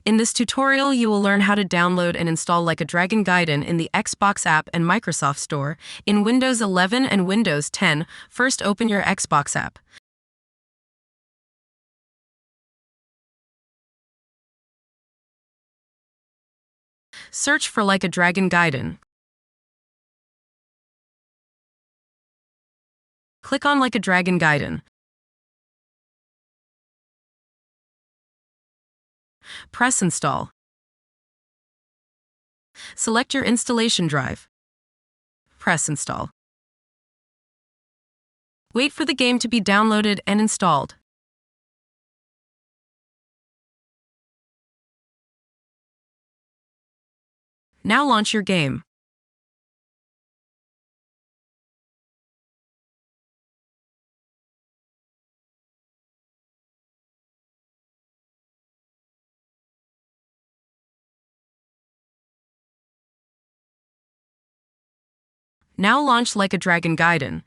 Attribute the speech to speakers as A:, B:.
A: In this tutorial, you will learn how to download and install Like a Dragon Gaiden in the Xbox app and Microsoft Store. In Windows 11 and Windows 10, first open your Xbox app. Search for Like a Dragon Gaiden. Click on Like a Dragon Gaiden. Press Install. Select your installation drive. Press Install. Wait for the game to be downloaded and installed. Now launch your game. Now launch Like a Dragon Gaiden.